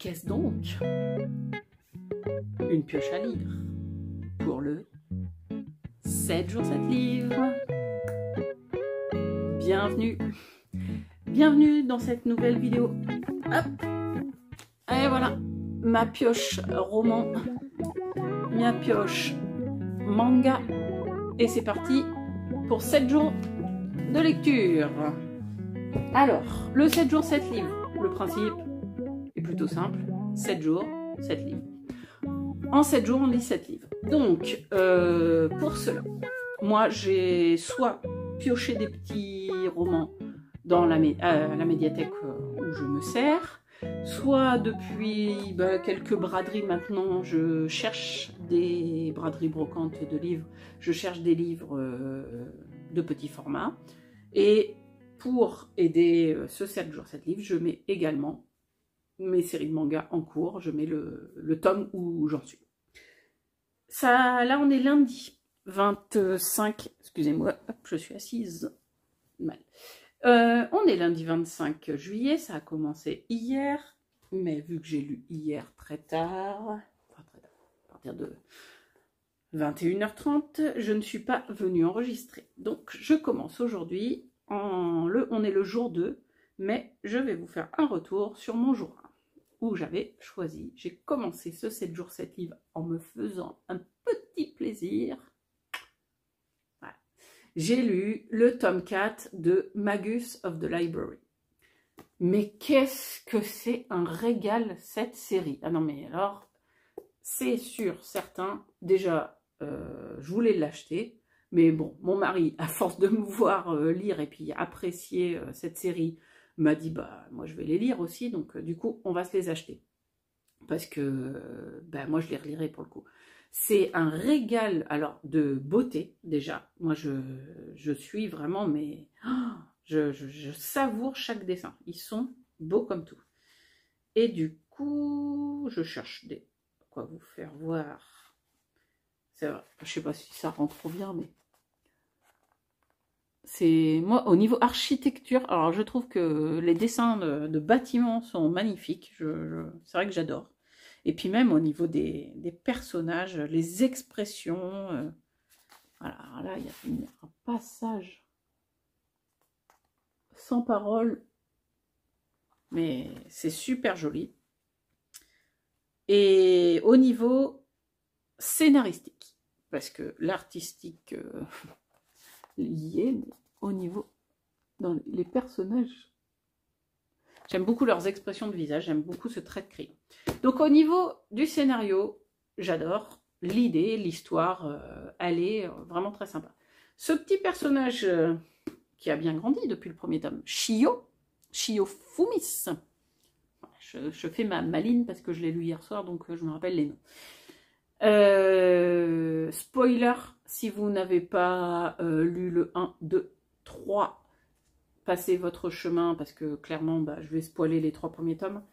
Qu'est-ce donc? Une pioche à lire pour le 7 jours 7 livres. Bienvenue dans cette nouvelle vidéo. Hop. Et voilà, ma pioche roman, ma pioche manga. Et c'est parti pour 7 jours de lecture. Alors, le 7 jours 7 livres, le principe est plutôt simple. 7 jours, 7 livres. En 7 jours, on lit 7 livres. Donc, pour cela, moi, j'ai soit pioché des petits romans dans la médiathèque où je me sers, soit depuis quelques braderies maintenant, je cherche des braderies brocantes de livres, je cherche des livres de petit format. Et pour aider ce 7 jours 7 livres, je mets également mes séries de mangas en cours, je mets le tome où j'en suis. Ça, là, on est lundi 25, excusez-moi, je suis assise mal. On est lundi 25 juillet, ça a commencé hier, mais vu que j'ai lu hier très tard, à partir de 21h30, je ne suis pas venue enregistrer. Donc, je commence aujourd'hui, on est le jour 2, mais je vais vous faire un retour sur mon jour 1, où j'avais choisi, j'ai commencé ce 7 jours 7 livres en me faisant un petit plaisir. Voilà. J'ai lu le tome 4 de Magus of the Library. Mais qu'est-ce que c'est un régal cette série! Ah non mais alors, c'est sûr, certains, déjà, je voulais l'acheter, mais bon, mon mari, à force de me voir lire et puis apprécier cette série, m'a dit, bah, moi je vais les lire aussi, donc du coup, on va se les acheter. Parce que, moi je les relirai pour le coup. C'est un régal, alors, de beauté, déjà. Moi, je suis vraiment, mais je savoure chaque dessin. Ils sont beaux comme tout. Et du coup, je cherche quoi vous faire voir. C'est vrai, je sais pas si ça rend trop bien, mais c'est moi au niveau architecture. Alors, je trouve que les dessins de bâtiments sont magnifiques. C'est vrai que j'adore. Et puis même au niveau des personnages, les expressions. Voilà, alors là, il y a un passage sans parole. Mais c'est super joli. Et au niveau scénaristique, parce que l'artistique y est, mais au niveau dans les personnages, j'aime beaucoup leurs expressions de visage, j'aime beaucoup ce trait de crayon. Donc au niveau du scénario, j'adore l'idée, l'histoire, elle est vraiment très sympa. Ce petit personnage qui a bien grandi depuis le premier tome, Shio Fumis. Je fais ma maline parce que je l'ai lu hier soir, donc je me rappelle les noms. Spoiler, si vous n'avez pas lu le 1, 2, 3, passez votre chemin parce que clairement, je vais spoiler les 3 premiers tomes.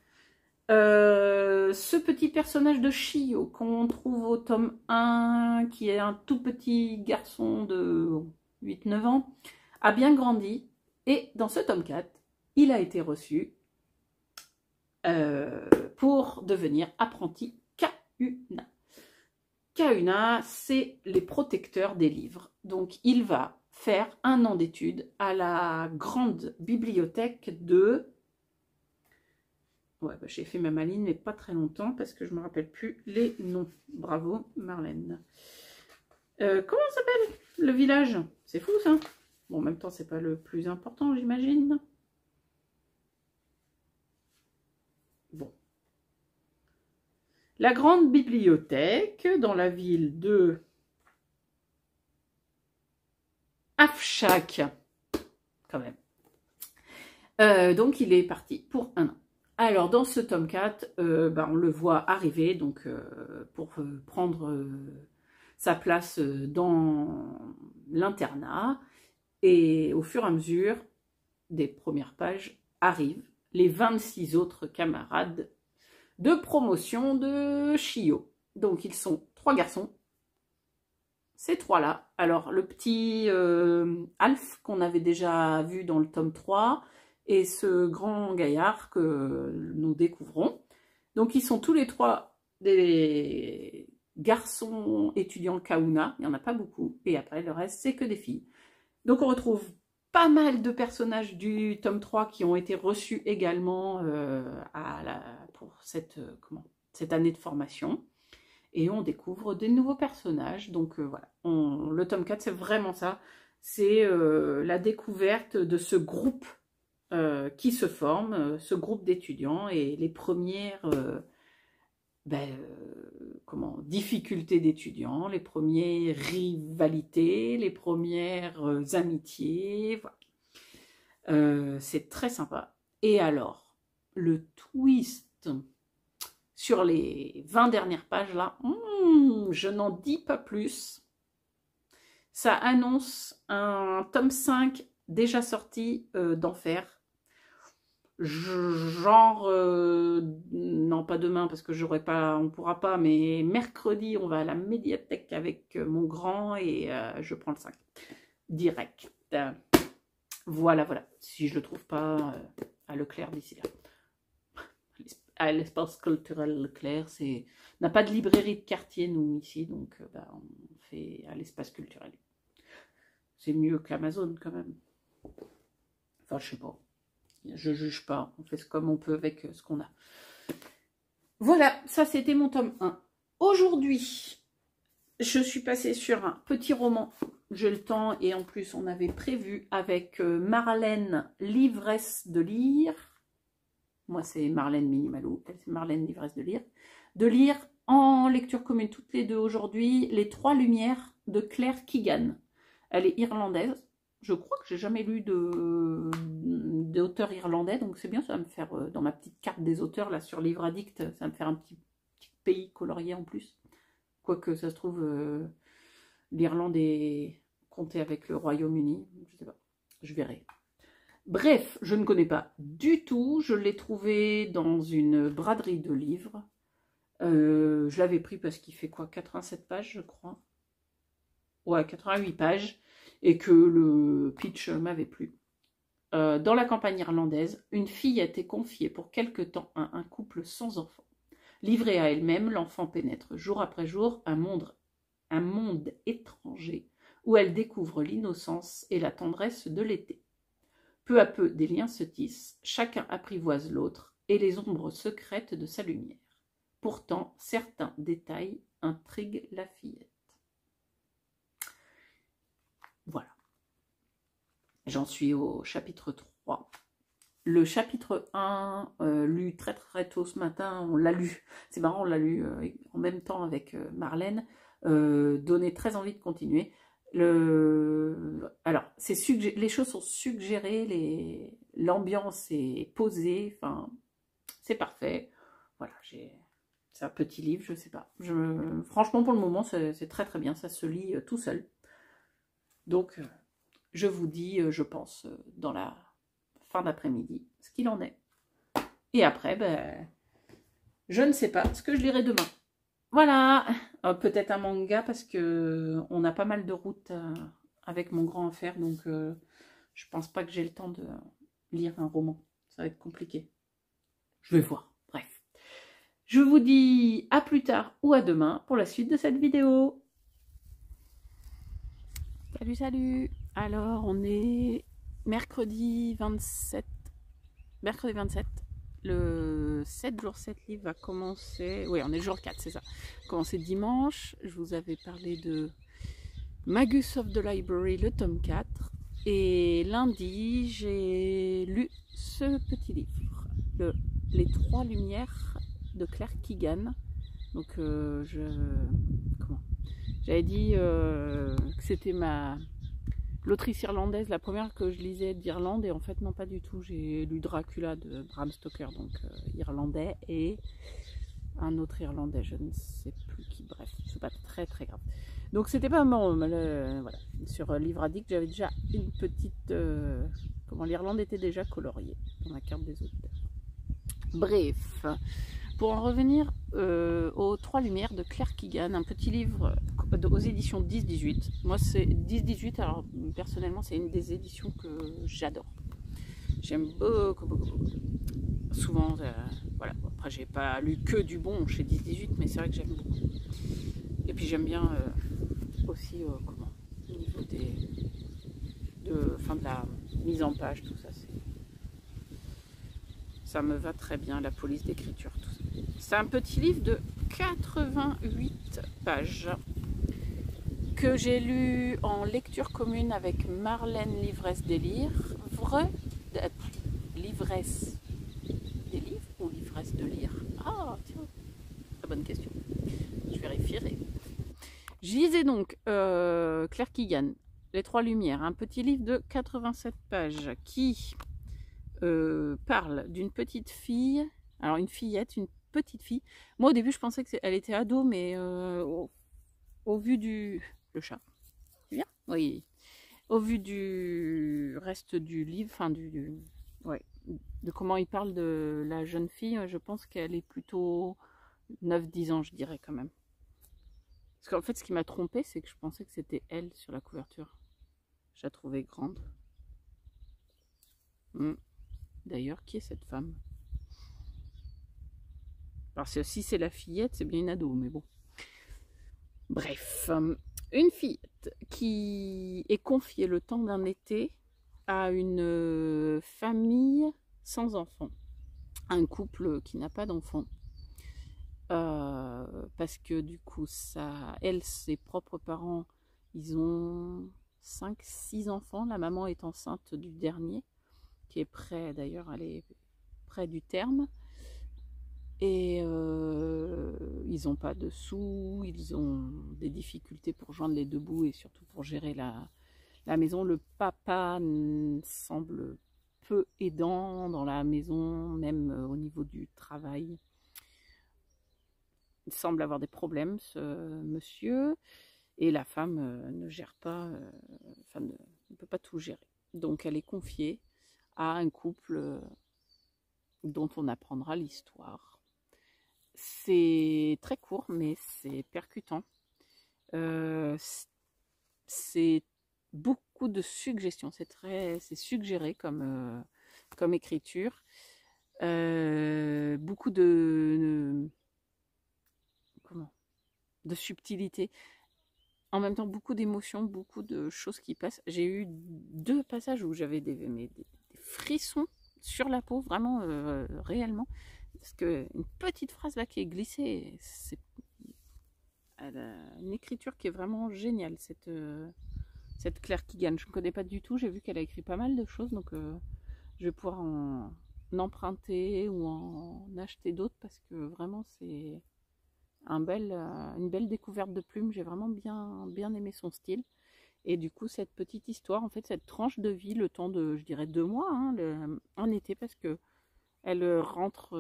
Ce petit personnage de Shio qu'on trouve au tome 1, qui est un tout petit garçon de 8-9 ans, a bien grandi. Et dans ce tome 4, il a été reçu pour devenir apprenti Kahuna. Kahuna, c'est les protecteurs des livres. Donc, il va faire 1 an d'études à la grande bibliothèque de... Ouais, j'ai fait ma maline, mais pas très longtemps, parce que je ne me rappelle plus les noms. Bravo, Marlène. Comment s'appelle le village? C'est fou, ça. Bon, en même temps, c'est pas le plus important, j'imagine. Bon. La grande bibliothèque dans la ville de Afshak, quand même. Donc, il est parti pour 1 an. Alors, dans ce tome 4, on le voit arriver donc, pour prendre sa place dans l'internat. Et au fur et à mesure des premières pages arrivent les 26 autres camarades de promotion de Shio. Donc, ils sont 3 garçons. Ces 3-là. Alors, le petit Alf, qu'on avait déjà vu dans le tome 3, et ce grand gaillard que nous découvrons. Donc, ils sont tous les trois des garçons étudiants Kauna. Il n'y en a pas beaucoup. Et après, le reste, c'est que des filles. Donc, on retrouve pas mal de personnages du tome 3 qui ont été reçus également pour cette année de formation. Et on découvre des nouveaux personnages. Donc, voilà. Le tome 4, c'est vraiment ça. C'est la découverte de ce groupe qui se forme, ce groupe d'étudiants et les premières difficultés d'étudiants, les premières rivalités, les premières amitiés. Voilà. C'est très sympa. Et alors, le twist sur les 20 dernières pages là, je n'en dis pas plus. Ça annonce un tome 5 déjà sorti d'Enfer. Genre, non pas demain parce que on pourra pas, mais mercredi on va à la médiathèque avec mon grand et je prends le 5 direct. Voilà, voilà. Si je le trouve pas à Leclerc d'ici là. À l'espace culturel Leclerc, n'a pas de librairie de quartier nous ici, donc on fait à l'espace culturel. C'est mieux qu'Amazon quand même. Enfin, je sais pas. Je juge pas. On fait comme on peut avec ce qu'on a. Voilà, ça c'était mon tome 1. Aujourd'hui, je suis passée sur un petit roman. J'ai le temps et en plus on avait prévu avec Marlène l'ivresse de lire. Moi c'est Marlène Minimalou, elle c'est Marlène l'ivresse de lire. De lire en lecture commune toutes les deux aujourd'hui Les Trois Lumières de Claire Keegan. Elle est irlandaise. Je crois que j'ai jamais lu d'auteur irlandais, donc c'est bien, ça va me faire, dans ma petite carte des auteurs, là, sur Livre Addict, ça va me faire un petit pays colorié en plus. Quoique, ça se trouve, l'Irlande est comptée avec le Royaume-Uni, je sais pas, je verrai. Bref, je ne connais pas du tout, je l'ai trouvé dans une braderie de livres. Je l'avais pris parce qu'il fait quoi, 87 pages, je crois. Ouais, 88 pages. Et que le pitch m'avait plu. Dans la campagne irlandaise, une fille a été confiée pour quelque temps à un couple sans enfant. Livrée à elle-même, l'enfant pénètre jour après jour un monde étranger où elle découvre l'innocence et la tendresse de l'été. Peu à peu, des liens se tissent, chacun apprivoise l'autre et les ombres secrètes de sa lumière. Pourtant, certains détails intriguent la fillette. Voilà. J'en suis au chapitre 3. Le chapitre 1, lu très très tôt ce matin, on l'a lu. C'est marrant, on l'a lu en même temps avec Marlène. Donnait très envie de continuer. Alors, les choses sont suggérées, l'ambiance est posée, enfin, c'est parfait. Voilà, c'est un petit livre, je sais pas. Franchement, pour le moment, c'est très très bien, ça se lit tout seul. Donc, je vous dis, je pense, dans la fin d'après-midi, ce qu'il en est. Et après, je ne sais pas ce que je lirai demain. Voilà, peut-être un manga parce que on a pas mal de routes avec mon grand à faire, donc je pense pas que j'ai le temps de lire un roman. Ça va être compliqué. Je vais voir, bref. Je vous dis à plus tard ou à demain pour la suite de cette vidéo. Salut, salut. Alors, on est mercredi 27. Mercredi 27. Le 7 jours 7 livre va commencer. Oui, on est le jour 4, c'est ça. Commencer dimanche. Je vous avais parlé de Magus of the Library, le tome 4. Et lundi, j'ai lu ce petit livre, Les Trois Lumières de Claire Keegan. Donc, j'avais dit que c'était l'autrice irlandaise, la première que je lisais d'Irlande, et en fait non, pas du tout. J'ai lu Dracula de Bram Stoker, donc irlandais, et un autre irlandais, je ne sais plus qui, bref, c'est pas très très grave. Donc c'était pas bon, voilà. Sur Livre Addict, j'avais déjà une petite... l'Irlande était déjà coloriée dans la carte des auteurs. Bref, pour en revenir aux Trois Lumières de Claire Keegan, un petit livre aux éditions 10-18. Moi, c'est 10-18, alors personnellement, c'est une des éditions que j'adore. J'aime beaucoup, beaucoup, beaucoup. Souvent, voilà. Après, Après, j'ai pas lu que du bon chez 10-18, mais c'est vrai que j'aime beaucoup. Et puis j'aime bien aussi comment, au niveau de la mise en page, tout ça, ça me va très bien, la police d'écriture, tout ça. C'est un petit livre de 88 pages que j'ai lu en lecture commune avec Marlène Livresse des livres. Livresse des livres ou livresse de lire? Ah, tiens, très bonne question. Je vérifierai. Je lisais donc Claire Keegan, Les Trois Lumières, un petit livre de 87 pages qui parle d'une petite fille, alors une fillette, une petite fille. Moi au début je pensais qu'elle était ado, mais au vu du... Le chat, tu viens? Oui. Au vu du reste du livre, enfin ouais, de comment il parle de la jeune fille, je pense qu'elle est plutôt 9-10 ans, je dirais quand même. Parce qu'en fait, ce qui m'a trompée, c'est que je pensais que c'était elle sur la couverture. Je la trouvais grande. D'ailleurs, qui est cette femme? Alors, si c'est la fillette, c'est bien une ado, mais bon. Bref, une fillette qui est confiée le temps d'un été à une famille sans enfants. Un couple qui n'a pas d'enfants. Parce que du coup, ses propres parents, ils ont 5-6 enfants. La maman est enceinte du dernier, qui est près, d'ailleurs, elle est près du terme. Et ils n'ont pas de sous, ils ont des difficultés pour joindre les deux bouts et surtout pour gérer la maison. Le papa semble peu aidant dans la maison, même au niveau du travail. Il semble avoir des problèmes, ce monsieur, et la femme ne gère pas, ne peut pas tout gérer. Donc elle est confiée à un couple dont on apprendra l'histoire. C'est très court, mais c'est percutant. C'est beaucoup de suggestions. C'est suggéré comme écriture. Beaucoup de subtilité. En même temps, beaucoup d'émotions, beaucoup de choses qui passent. J'ai eu 2 passages où j'avais des frissons sur la peau, vraiment, réellement. Parce qu'une petite phrase là qui est glissée, elle a une écriture qui est vraiment géniale, cette Claire Keegan. Je ne connais pas du tout, j'ai vu qu'elle a écrit pas mal de choses, donc je vais pouvoir en emprunter ou en acheter d'autres parce que vraiment c'est une belle découverte de plume. J'ai vraiment bien aimé son style. Et du coup, cette petite histoire, en fait, cette tranche de vie, le temps de, je dirais, 2 mois, hein, en été, parce que elle rentre,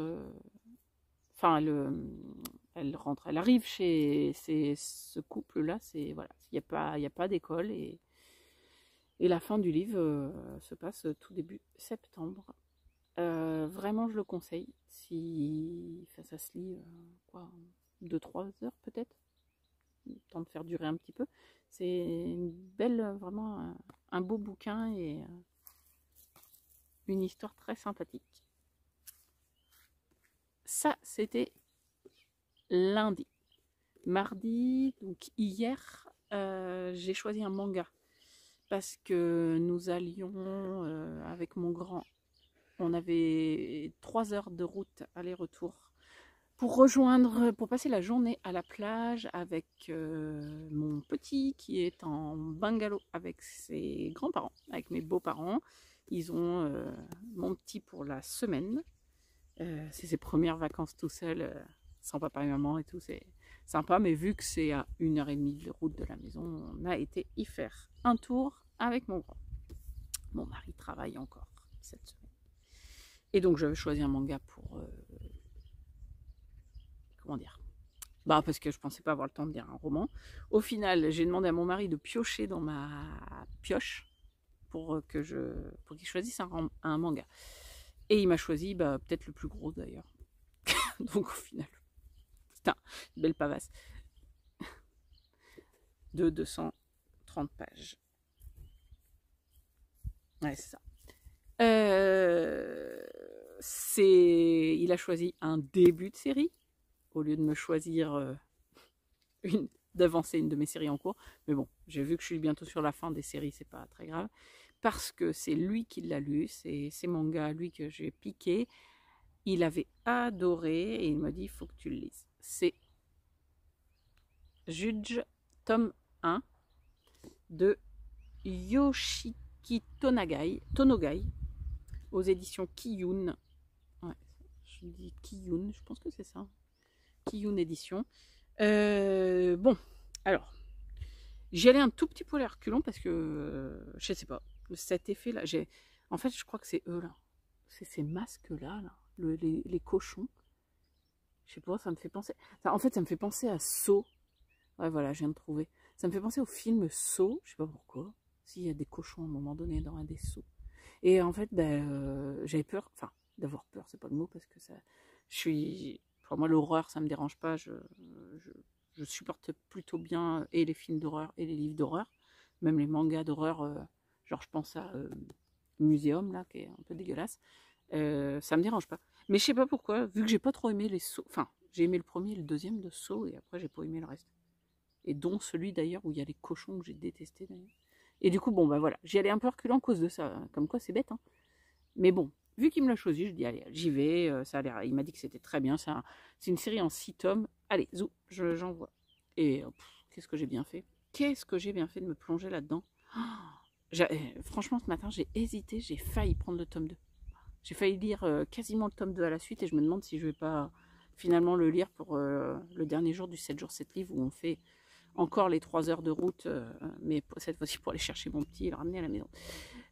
elle arrive chez ce couple-là, voilà, il n'y a pas d'école et la fin du livre se passe tout début septembre. Vraiment, je le conseille. Ça se lit 2-3 heures peut-être, le temps de faire durer un petit peu. C'est une belle, vraiment un beau bouquin et une histoire très sympathique. Ça, c'était lundi. Mardi, donc hier, j'ai choisi un manga parce que nous allions avec mon grand. On avait 3 heures de route aller-retour pour passer la journée à la plage avec mon petit qui est en bungalow avec ses grands-parents, avec mes beaux-parents. Ils ont mon petit pour la semaine. C'est ses premières vacances tout seul, sans papa et maman et tout, c'est sympa, mais vu que c'est à 1h30 de route de la maison, on a été y faire un tour avec mon grand. Mon mari travaille encore cette semaine. Et donc j'avais choisi un manga pour... comment dire, parce que je pensais pas avoir le temps de lire un roman. Au final, j'ai demandé à mon mari de piocher dans ma pioche pour qu'il choisisse un manga. Et il m'a choisi peut-être le plus gros d'ailleurs. Donc au final, c'est une belle pavasse de 230 pages. Ouais, c'est ça. C'est il a choisi un début de série, au lieu de me choisir d'avancer une de mes séries en cours. Mais bon, j'ai vu que je suis bientôt sur la fin des séries, c'est pas très grave. Parce que c'est lui qui l'a lu, c'est ces mangas, lui, que j'ai piqué. Il avait adoré et il m'a dit, il faut que tu le lises. C'est Judge, tome 1 de Yoshiki Tonogai, aux éditions Kiyun. Ouais, je dis Kiyun, je pense que c'est ça. Kiyun édition. Bon, alors, j'y allais un tout petit peu les reculons parce que, je sais pas, cet effet-là, en fait, je crois que c'est eux, là. C'est ces masques-là, là, les cochons. Je sais pas, ça me fait penser... En fait, ça me fait penser à Saw. Ouais, voilà, je viens de trouver. Ça me fait penser au film Saw, je sais pas pourquoi. S'il y a des cochons à un moment donné dans un des Saw. Et en fait, ben, j'avais peur, enfin, d'avoir peur, c'est pas le mot, parce que ça... Enfin, moi, l'horreur, ça me dérange pas, je supporte plutôt bien et les films d'horreur et les livres d'horreur, même les mangas d'horreur, genre je pense à Muséum, là, qui est un peu dégueulasse, ça me dérange pas. Mais je sais pas pourquoi, vu que j'ai pas trop aimé les Saw, enfin, j'ai aimé le premier et le deuxième de Saw, et après j'ai pas aimé le reste. Et dont celui d'ailleurs où il y a les cochons que j'ai détesté d'ailleurs. Et du coup, bon, bah voilà, j'y allais un peu reculant à cause de ça, comme quoi c'est bête, hein. Mais bon, vu qu'il me l'a choisi, je dis allez, j'y vais, ça a l'air, il m'a dit que c'était très bien, c'est une série en 6 tomes, allez, zou, j'envoie. Et qu'est-ce que j'ai bien fait? Qu'est-ce que j'ai bien fait de me plonger là-dedans? Franchement, ce matin, j'ai hésité, j'ai failli prendre le tome 2. J'ai failli lire quasiment le tome 2 à la suite et je me demande si je vais pas finalement le lire pour le dernier jour du 7 jours 7 livres où on fait encore les 3 heures de route, mais cette fois-ci pour aller chercher mon petit et le ramener à la maison.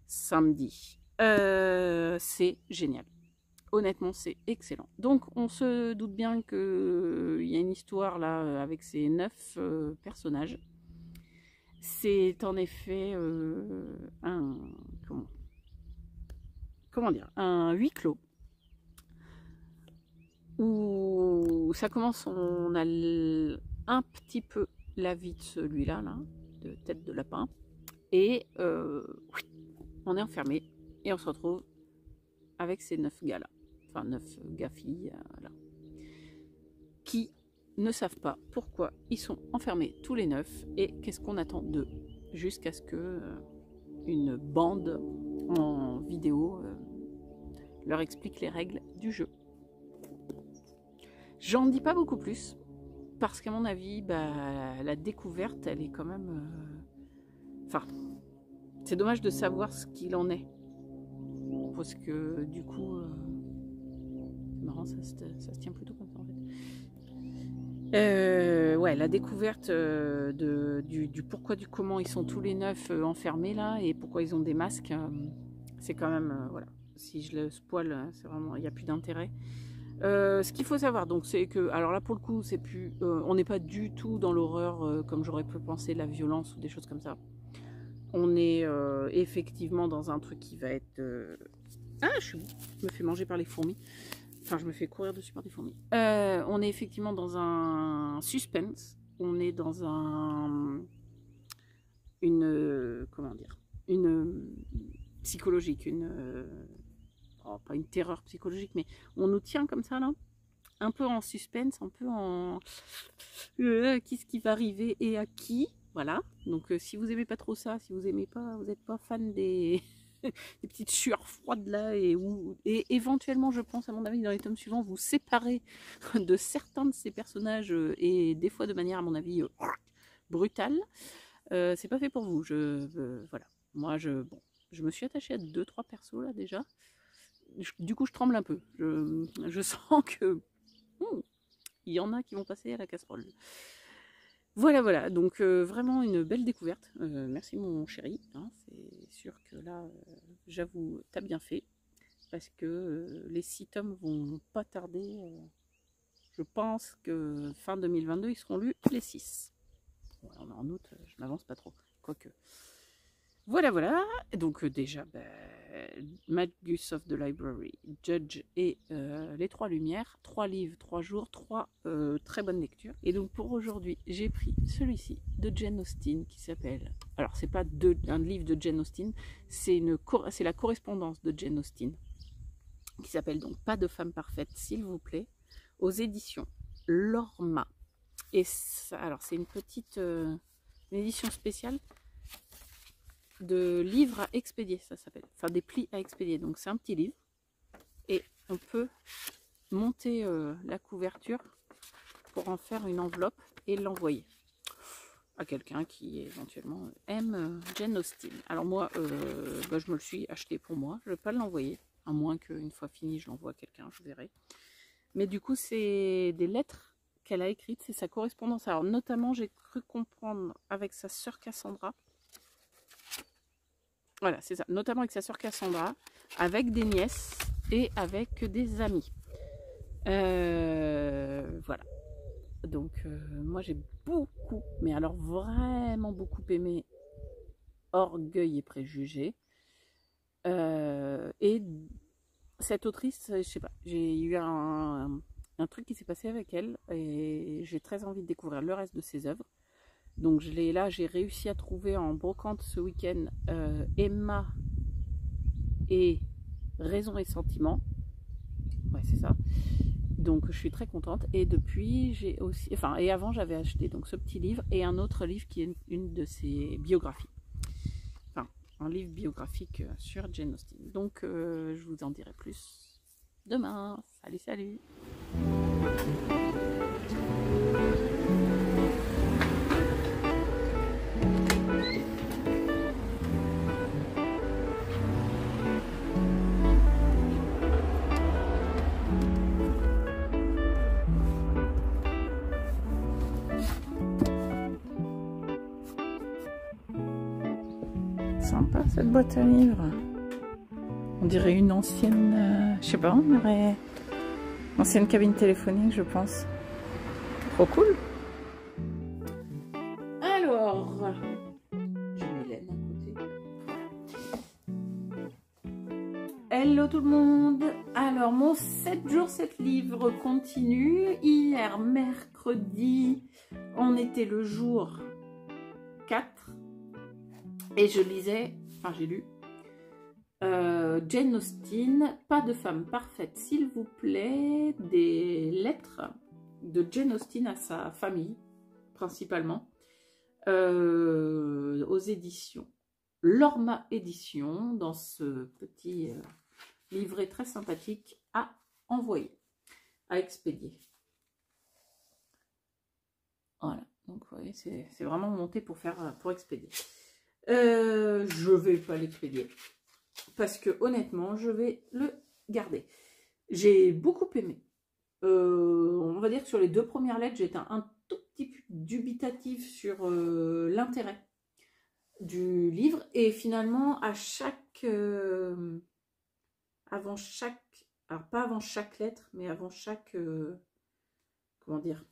Samedi. C'est génial. Honnêtement, c'est excellent. Donc, on se doute bien qu'il y a une histoire là avec ces 9 personnages. C'est en effet un... Comment dire, un huis clos où ça commence, on a un petit peu la vie de celui-là, là, de tête de lapin, et on est enfermé et on se retrouve avec ces 9 gars-là, enfin 9 gars-filles, là, qui ne savent pas pourquoi ils sont enfermés tous les 9 et qu'est-ce qu'on attend d'eux, jusqu'à ce que une bande en vidéo leur explique les règles du jeu. J'en dis pas beaucoup plus, parce qu'à mon avis, bah, la découverte, elle est quand même... Enfin, c'est dommage de savoir ce qu'il en est. Parce que du coup... c'est marrant, ça se tient plutôt comme ça en fait. Ouais, la découverte du pourquoi, du comment ils sont tous les 9 enfermés là, et pourquoi ils ont des masques, c'est quand même... voilà. Si je le spoil, c'est vraiment... il n'y a plus d'intérêt. Ce qu'il faut savoir, donc, c'est que, alors là pour le coup, c'est plus, on n'est pas du tout dans l'horreur comme j'aurais pu penser, la violence ou des choses comme ça. On est effectivement dans un truc qui va être... Ah, je me fais manger par les fourmis. Enfin, je me fais courir dessus par des fourmis. On est effectivement dans un suspense. On est dans comment dire, une psychologique, pas une terreur psychologique, mais on nous tient comme ça là, un peu en suspense, un peu en qu'est-ce qui va arriver et à qui, voilà. Donc si vous aimez pas trop ça, si vous aimez pas, vous n'êtes pas fan des des petites sueurs froides là, et éventuellement, je pense à mon avis dans les tomes suivants, vous séparez de certains de ces personnages et des fois de manière à mon avis brutale, c'est pas fait pour vous. Voilà, moi je me suis attachée à 2-3 persos là déjà. Du coup, je tremble un peu. Je sens que il y en a qui vont passer à la casserole. Voilà, voilà. Donc, vraiment une belle découverte. Merci, mon chéri. Hein, c'est sûr que là, j'avoue, t'as bien fait. Parce que les 6 tomes vont pas tarder. Je pense que fin 2022, ils seront lus les 6. Bon, on est en août, je m'avance pas trop. Quoique. Voilà, voilà. Donc déjà, Magus of the Library, Judge et les 3 lumières, 3 livres, 3 jours, 3 très bonnes lectures. Et donc pour aujourd'hui, j'ai pris celui-ci de Jane Austen qui s'appelle... Alors c'est pas un livre de Jane Austen, c'est la correspondance de Jane Austen. qui s'appelle donc Pas de femme parfaite, s'il vous plaît, aux éditions Lorma. Et ça, alors c'est une petite une édition spéciale de livres à expédier, ça s'appelle. Enfin des plis à expédier. Donc c'est un petit livre et on peut monter la couverture pour en faire une enveloppe et l'envoyer à quelqu'un qui éventuellement aime Jane Austen. Alors moi, bah, je me le suis acheté pour moi. Je ne vais pas l'envoyer, à moins qu'une fois fini, je l'envoie à quelqu'un, je verrai. Mais du coup, c'est des lettres qu'elle a écrites, c'est sa correspondance. Alors notamment, j'ai cru comprendre avec sa sœur Cassandra. Voilà, c'est ça. Notamment avec sa sœur Cassandra, avec des nièces et avec des amis. Voilà. Donc moi j'ai beaucoup, mais alors vraiment beaucoup aimé Orgueil et Préjugés. Et cette autrice, je sais pas, j'ai eu un truc qui s'est passé avec elle et j'ai très envie de découvrir le reste de ses œuvres. Donc j'ai réussi à trouver en brocante ce week-end Emma et Raison et Sentiment. Ouais, c'est ça. Donc je suis très contente. Et depuis, j'ai aussi, enfin, et avant j'avais acheté donc ce petit livre et un autre livre qui est une de ses biographies. Enfin, un livre biographique sur Jane Austen. Donc je vous en dirai plus demain. Salut, salut. Sympa cette boîte à livres. On dirait une ancienne, je sais pas, on dirait ancienne cabine téléphonique, je pense. Trop cool. Alors, j'ai Mylène à côté. Hello tout le monde. Alors, mon 7 jours 7 livres continue. Hier, mercredi, on était le jour 4. Et je lisais, enfin j'ai lu, Jane Austen, Pas de femme parfaite, s'il vous plaît, des lettres de Jane Austen à sa famille, principalement, aux éditions Lorma Édition, dans ce petit livret très sympathique à envoyer, à expédier. Voilà, donc vous voyez, c'est vraiment monté pour expédier. Je vais pas l'expédier parce que honnêtement je vais le garder. J'ai beaucoup aimé, on va dire que sur les 2 premières lettres j'étais un tout petit peu dubitative sur l'intérêt du livre et finalement à chaque avant chaque, alors pas avant chaque lettre mais avant chaque comment dire,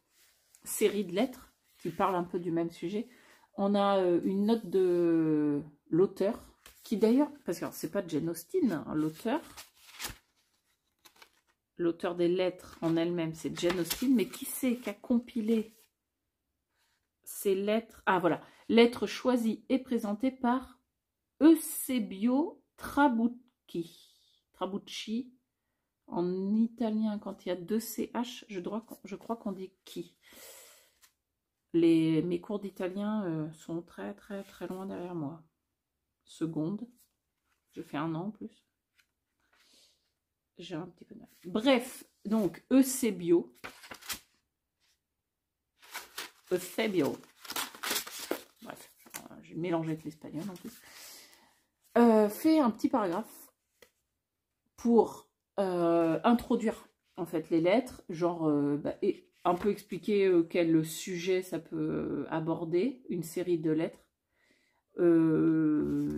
série de lettres qui parlent un peu du même sujet, on a une note de l'auteur, qui d'ailleurs, parce que c'est pas Jane Austen, hein, l'auteur des lettres en elle-même, c'est Jane Austen, mais qui c'est qui a compilé ces lettres? Ah voilà, lettres choisies et présentées par Eusebio Trabucci, en italien, quand il y a 2 CH, je crois qu'on dit qui. Mes cours d'italien sont très très très loin derrière moi. Seconde. Je fais 1 an en plus. J'ai un petit peu de mal. Bref, donc Eusebio. Bref, j'ai mélangé avec l'espagnol en plus. Fait un petit paragraphe pour introduire en fait les lettres, genre et un peu expliquer quel sujet ça peut aborder, une série de lettres,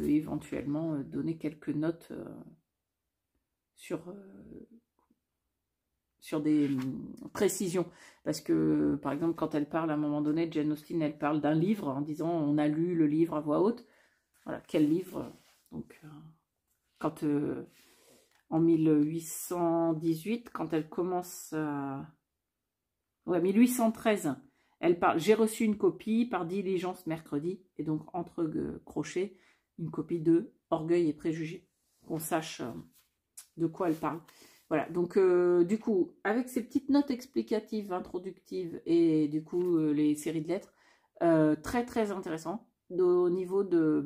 éventuellement donner quelques notes sur des précisions, parce que par exemple quand elle parle à un moment donné, Jane Austen, elle parle d'un livre en disant on a lu le livre à voix haute, voilà, quel livre, donc quand en 1818, quand elle commence à... Ouais, 1813, elle parle, j'ai reçu une copie par diligence mercredi, et donc entre crochets, une copie de Orgueil et Préjugés, qu'on sache de quoi elle parle. Voilà, donc du coup, avec ces petites notes explicatives, introductives et du coup les séries de lettres, très très intéressant au niveau de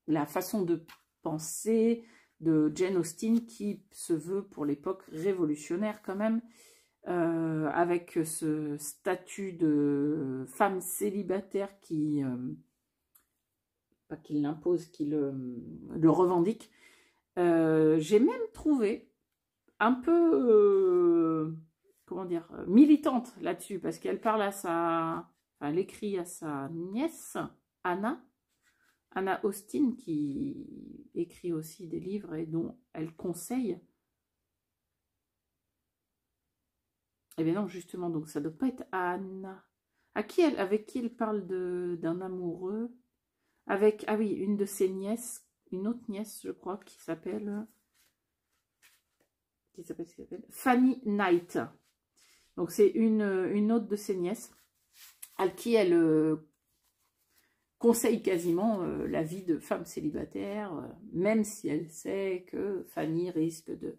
la façon de penser de Jane Austen qui se veut pour l'époque révolutionnaire quand même, avec ce statut de femme célibataire qui, pas qu'il l'impose, qui le revendique. J'ai même trouvé un peu, comment dire, militante là-dessus, parce qu'elle parle à sa, enfin, elle écrit à sa nièce, Anna Austen, qui écrit aussi des livres et dont elle conseille. Eh bien non, justement, donc ça ne doit pas être Anna. Avec qui elle parle d'un amoureux, avec, ah oui, une de ses nièces, une autre nièce, je crois, qui s'appelle Fanny Knight. Donc c'est une autre de ses nièces, à qui elle conseille quasiment la vie de femme célibataire, même si elle sait que Fanny risque de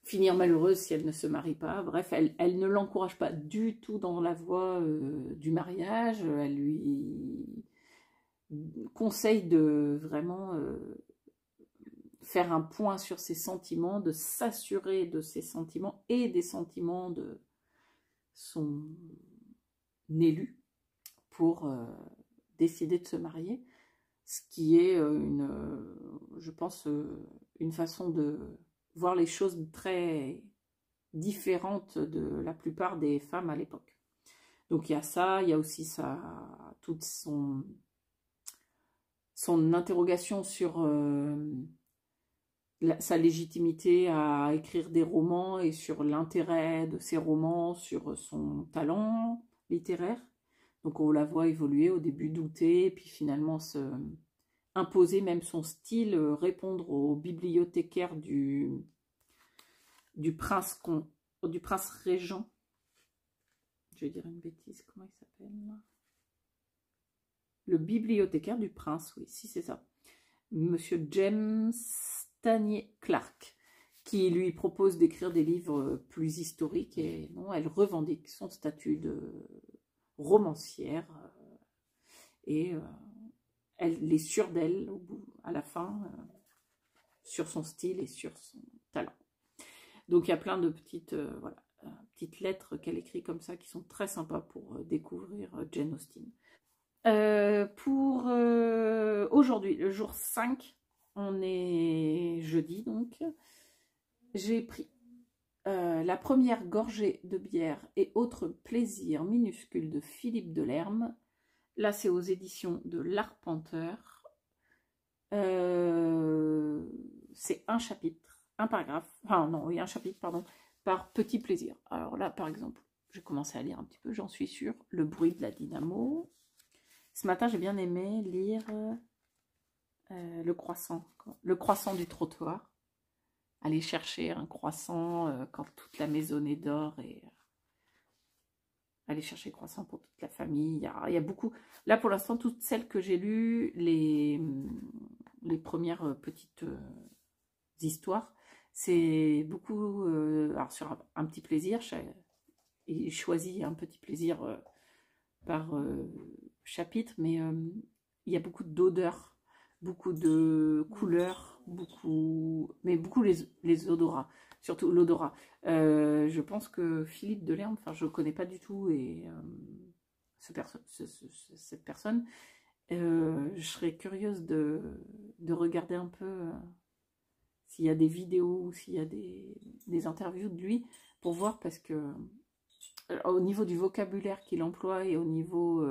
finir malheureuse si elle ne se marie pas. Bref, elle ne l'encourage pas du tout dans la voie du mariage. Elle lui conseille de vraiment faire un point sur ses sentiments, de s'assurer de ses sentiments et des sentiments de son élu pour décider de se marier, ce qui est je pense, une façon de voir les choses très différentes de la plupart des femmes à l'époque. Donc il y a ça, il y a aussi toute son interrogation sur sa légitimité à écrire des romans et sur l'intérêt de ces romans, sur son talent littéraire. Donc on la voit évoluer, au début douter, puis finalement imposer même son style, répondre aux bibliothécaires du prince régent. Je vais dire une bêtise, comment il s'appelle? Le bibliothécaire du prince, oui, si c'est ça. Monsieur James Stanier Clark, qui lui propose d'écrire des livres plus historiques, et non, elle revendique son statut de romancière, et elle est sûre d'elle à la fin, sur son style et sur son talent. Donc il y a plein de petites, petites lettres qu'elle écrit comme ça qui sont très sympas pour découvrir Jane Austen. Pour aujourd'hui, le jour 5, on est jeudi donc, j'ai pris la première gorgée de bière et autres plaisirs minuscules de Philippe Delerme. Là, c'est aux éditions de l'Arpenteur. C'est un chapitre, un paragraphe, enfin non, oui, un chapitre, pardon, par petit plaisir. Alors là, par exemple, j'ai commencé à lire un petit peu, j'en suis sûre, Le bruit de la dynamo. Ce matin, j'ai bien aimé lire le croissant du trottoir. Aller chercher un croissant quand toute la maisonnée dort et aller chercher le croissant pour toute la famille. Il y a beaucoup. Là, pour l'instant, toutes celles que j'ai lues, les premières petites histoires, c'est beaucoup alors sur un petit plaisir. J'ai choisi un petit plaisir par chapitre, mais il y a beaucoup d'odeurs, beaucoup de couleurs, beaucoup les odorats, surtout l'odorat. Je pense que Philippe Delerme, enfin je ne connais pas du tout, et cette personne, je serais curieuse de regarder un peu s'il y a des vidéos ou s'il y a des interviews de lui pour voir, parce que au niveau du vocabulaire qu'il emploie et au niveau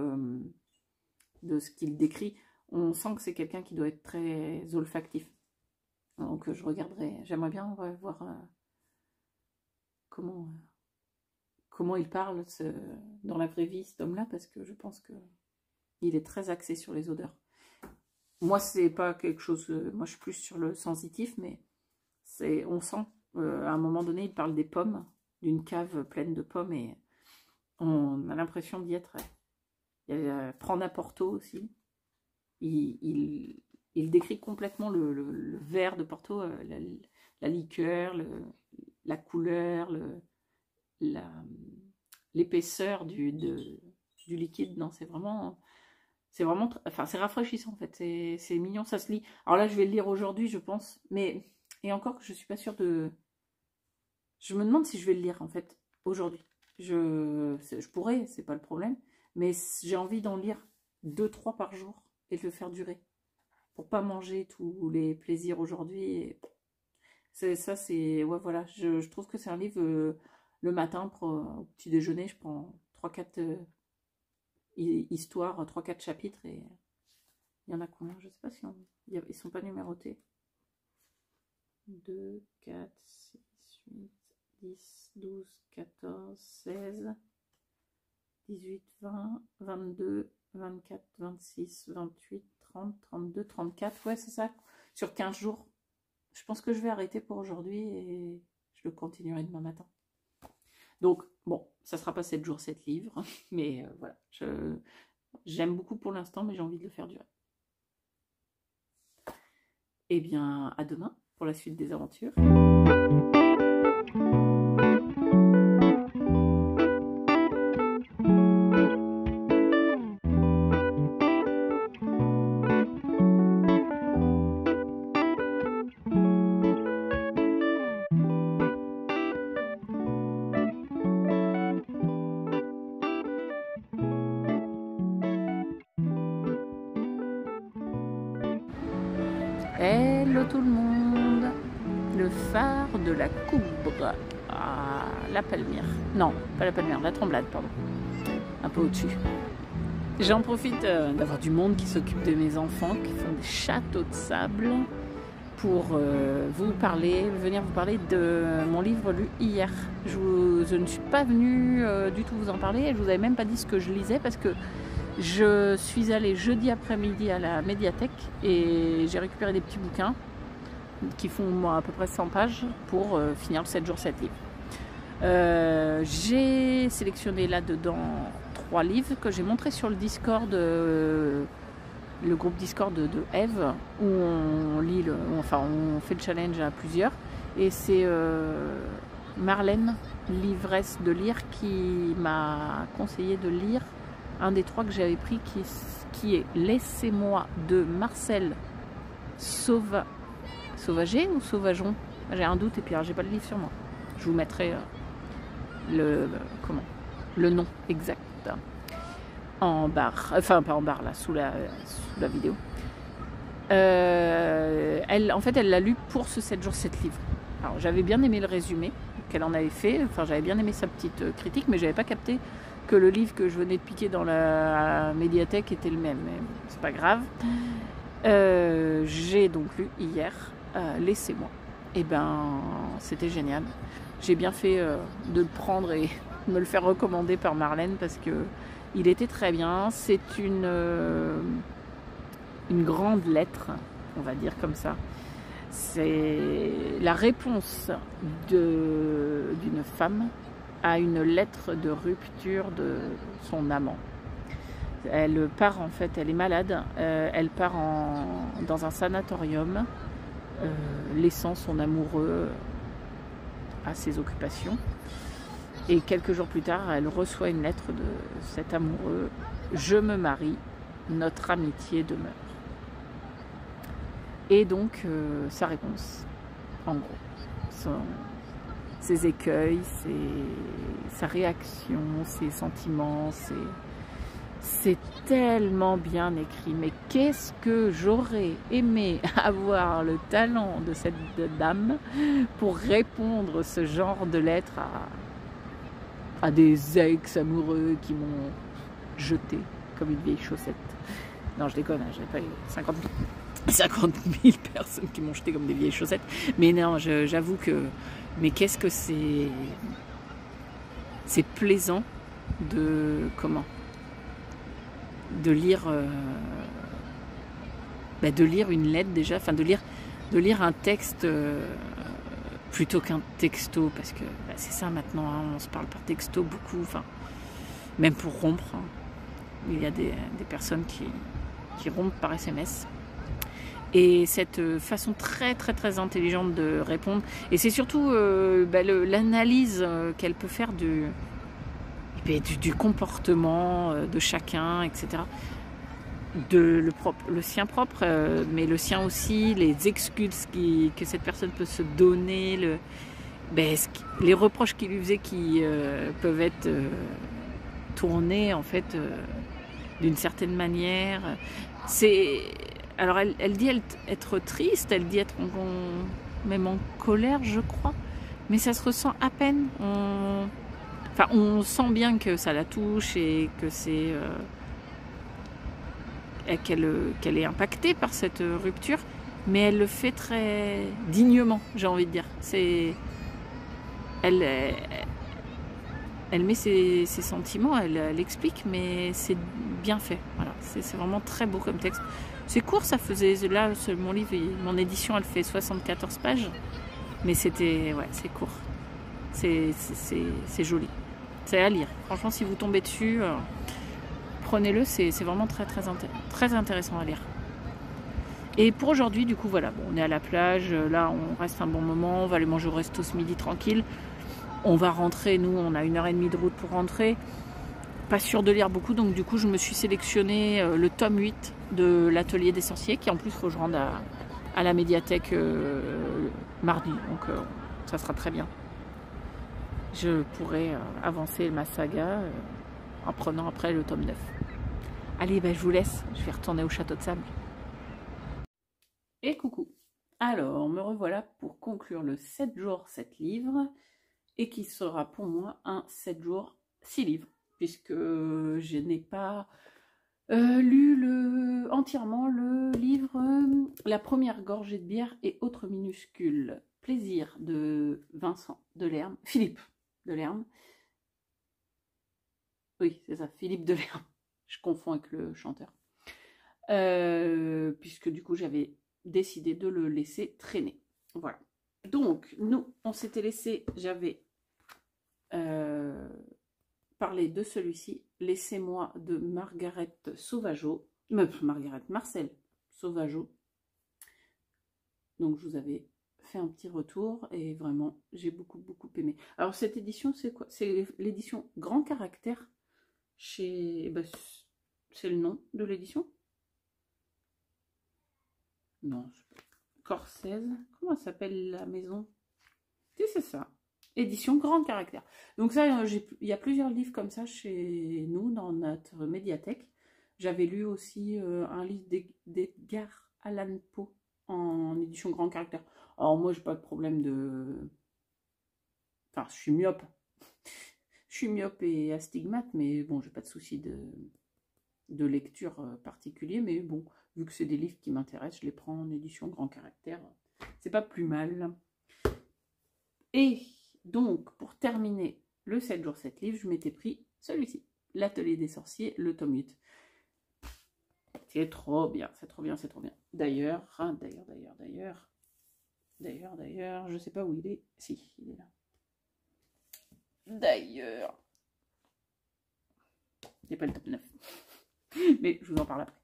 de ce qu'il décrit, on sent que c'est quelqu'un qui doit être très olfactif. Donc je regarderai, j'aimerais bien voir comment il parle dans la vraie vie, cet homme-là, parce que je pense qu'il est très axé sur les odeurs. Moi, c'est pas quelque chose, moi je suis plus sur le sensitif, mais on sent, à un moment donné, il parle des pommes, d'une cave pleine de pommes, et on a l'impression d'y être. Il y a Prend à Porto aussi. Il il décrit complètement le verre de Porto, la liqueur, la couleur, l'épaisseur du liquide. Non, c'est vraiment, enfin, c'est rafraîchissant en fait, c'est mignon, ça se lit. Alors là, je vais le lire aujourd'hui, je pense, mais, et encore que je suis pas sûre de... Je me demande si je vais le lire en fait, aujourd'hui. Je pourrais, c'est pas le problème, mais j'ai envie d'en lire 2-3 par jour et de le faire durer, pour pas manger tous les plaisirs aujourd'hui. Ça, c'est... Ouais, voilà, je trouve que c'est un livre, le matin, au petit déjeuner, je prends 3-4 histoires, 3-4 chapitres, et il y en a combien? Je sais pas si ils sont pas numérotés. 2, 4, 6, 8, 10, 12, 14, 16, 18, 20, 22, 24, 26, 28, 30, 32, 34. Ouais, c'est ça, sur 15 jours. Je pense que je vais arrêter pour aujourd'hui et je le continuerai demain matin. Donc, bon, ça sera pas 7 jours, 7 livres, mais voilà, j'aime beaucoup pour l'instant, mais j'ai envie de le faire durer. Eh bien, à demain pour la suite des aventures. Hello tout le monde, le phare de la Coubre, à la Palmyre, non pas la Palmyre, la Tremblade pardon, un peu au-dessus. J'en profite d'avoir du monde qui s'occupe de mes enfants, qui font des châteaux de sable, pour venir vous parler de mon livre lu hier. Je ne suis pas venue du tout vous en parler, et je vous avais même pas dit ce que je lisais parce que je suis allée jeudi après-midi à la médiathèque et j'ai récupéré des petits bouquins qui font à peu près 100 pages pour finir le 7 jours 7 livres. J'ai sélectionné là-dedans 3 livres que j'ai montrés sur le Discord, le groupe Discord de Eve, où on lit, on fait le challenge à plusieurs. Et c'est Marlène, l'ivresse de lire, qui m'a conseillé de lire un des 3 que j'avais pris, qui est Laissez-moi de Marcel Sauvager ou Sauvageon, j'ai un doute, et puis j'ai pas le livre sur moi. Je vous mettrai le nom exact en barre, enfin pas en barre là, sous la vidéo. Elle l'a lu pour ce 7 jours 7 livres. Alors j'avais bien aimé le résumé qu'elle en avait fait, enfin j'avais bien aimé sa petite critique, mais j'avais pas capté que le livre que je venais de piquer dans la médiathèque était le même, mais c'est pas grave. J'ai donc lu hier Laissez-moi. Et ben c'était génial. J'ai bien fait de le prendre et de me le faire recommander par Marlène parce que il était très bien. C'est une grande lettre, on va dire comme ça. C'est la réponse d'une femme à une lettre de rupture de son amant. Elle part en fait, elle est malade, elle part dans un sanatorium, laissant son amoureux à ses occupations. Et quelques jours plus tard, elle reçoit une lettre de cet amoureux. Je me marie, notre amitié demeure. Et donc, sa réponse, en gros, ses écueils, sa réaction, ses sentiments, c'est tellement bien écrit. Mais qu'est-ce que j'aurais aimé avoir le talent de cette dame pour répondre ce genre de lettres à des ex-amoureux qui m'ont jeté comme une vieille chaussette. Non, je déconne, j'avais pas eu 50 000 personnes qui m'ont jeté comme des vieilles chaussettes. Mais non, j'avoue que... Mais qu'est-ce que c'est plaisant de... De lire... de lire une lettre déjà, enfin de lire un texte... plutôt qu'un texto, parce que c'est ça maintenant, hein, on se parle par texto beaucoup, enfin, même pour rompre, hein, il y a des personnes qui rompent par SMS. Et cette façon très très très intelligente de répondre. Et c'est surtout l'analyse qu'elle peut faire du comportement de chacun, etc. Le sien propre, mais le sien aussi, les excuses que cette personne peut se donner, les reproches qu'il lui faisait qui peuvent être tournés en fait d'une certaine manière. Alors elle dit être triste, elle dit être même en colère, je crois, mais ça se ressent à peine. On sent bien que ça la touche et que c'est qu'elle est impactée par cette rupture, mais elle le fait très dignement, j'ai envie de dire. Elle met ses sentiments, elle explique, mais c'est bien fait. Voilà, c'est vraiment très beau comme texte. C'est court, ça faisait là mon livre, mon édition, elle fait 74 pages, mais c'est court. C'est joli. C'est à lire. Franchement, si vous tombez dessus, prenez-le. C'est vraiment très intéressant à lire. Et pour aujourd'hui, du coup, voilà, bon, on est à la plage. Là, on reste un bon moment. On va aller manger au resto ce midi tranquille. On va rentrer. Nous, on a 1h30 de route pour rentrer. Pas sûr de lire beaucoup, donc du coup, je me suis sélectionné le tome 8 de l'Atelier des Sorciers, qui en plus, il faut que je rende à la médiathèque mardi. Donc, ça sera très bien. Je pourrais avancer ma saga en prenant après le tome 9. Allez, je vous laisse, je vais retourner au château de sable. Et coucou. Alors, me revoilà pour conclure le 7 jours 7 livres, et qui sera pour moi un 7 jours 6 livres, puisque je n'ai pas lu entièrement le livre La première gorgée de bière et autres minuscules plaisirs de Philippe Delerme. Oui, c'est ça, Philippe Delerme. Je confonds avec le chanteur. Puisque du coup, j'avais décidé de le laisser traîner. Voilà. Donc, nous, on s'était laissé, j'avais parlé de celui-ci, Laissez-moi de Marcel Sauvageau. Donc, je vous avais fait un petit retour et vraiment, j'ai beaucoup aimé. Alors, cette édition, c'est quoi? C'est l'édition Grand Caractère chez... c'est le nom de l'édition? Non, Corsaise. Comment s'appelle la maison? C'est ça. Édition Grand Caractère. Donc ça, il y a plusieurs livres comme ça chez nous, dans notre médiathèque. J'avais lu aussi un livre d'Edgar Allan Poe en édition Grand Caractère. Alors moi, j'ai pas de problème de... Enfin, je suis myope. Je suis myope et astigmate, mais bon, j'ai pas de souci de lecture particulier. Mais bon, vu que c'est des livres qui m'intéressent, je les prends en édition Grand Caractère. C'est pas plus mal. Et donc, pour terminer le 7 jours 7 livres, je m'étais pris celui-ci, L'Atelier des Sorciers, le tome 8. C'est trop bien, c'est trop bien, c'est trop bien. D'ailleurs, je sais pas où il est. Si, il est là. D'ailleurs, c'est pas le tome 9. Mais je vous en parle après.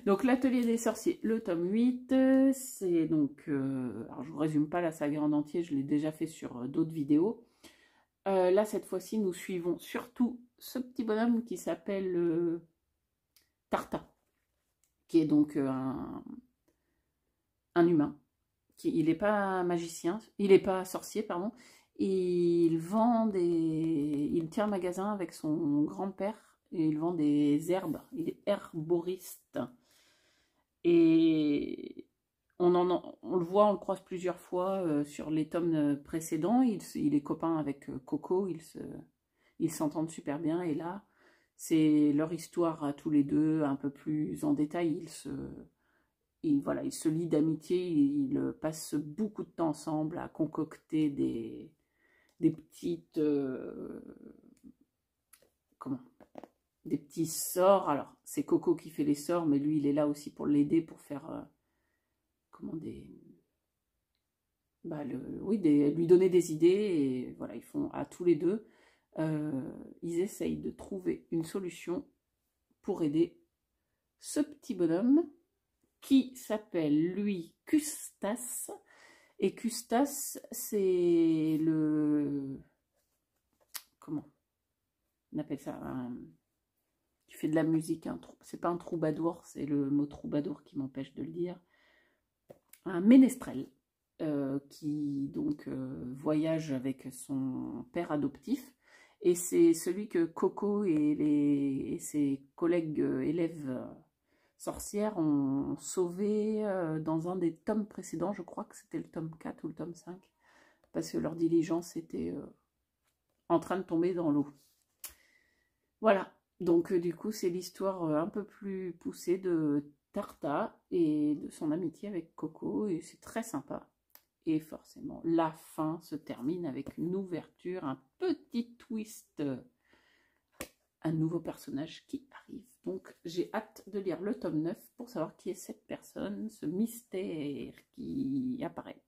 Donc, L'Atelier des Sorciers, le tome 8, c'est donc... alors, je vous résume pas la saga en entier, je l'ai déjà fait sur d'autres vidéos. Là, cette fois-ci, nous suivons surtout ce petit bonhomme qui s'appelle Tarta, qui est donc un humain. Il n'est pas magicien, il n'est pas sorcier, pardon. Il tient un magasin avec son grand-père et il vend des herbes. Il est herboriste. Et on le voit, on le croise plusieurs fois sur les tomes précédents. Il est copain avec Coco, ils s'entendent super bien. Et là, c'est leur histoire à tous les deux, un peu plus en détail. Ils se lient d'amitié, ils passent beaucoup de temps ensemble à concocter des petites... des petits sorts. Alors, c'est Coco qui fait les sorts, mais lui, il est là aussi pour l'aider, pour faire... lui donner des idées. Et voilà, ils font à tous les deux, ils essayent de trouver une solution pour aider ce petit bonhomme qui s'appelle, lui, Custas. Et Custas, c'est le... Comment on appelle ça? Qui fait de la musique. C'est pas un troubadour, c'est le mot troubadour qui m'empêche de le dire. Un ménestrel qui donc voyage avec son père adoptif. Et c'est celui que Coco et ses collègues élèves sorcières ont sauvé dans un des tomes précédents. Je crois que c'était le tome 4 ou le tome 5. Parce que leur diligence était en train de tomber dans l'eau. Voilà. Donc du coup, c'est l'histoire un peu plus poussée de Tarta et de son amitié avec Coco. Et c'est très sympa. Et forcément, la fin se termine avec une ouverture, un petit twist, un nouveau personnage qui arrive. Donc, j'ai hâte de lire le tome 9 pour savoir qui est cette personne, ce mystère qui apparaît.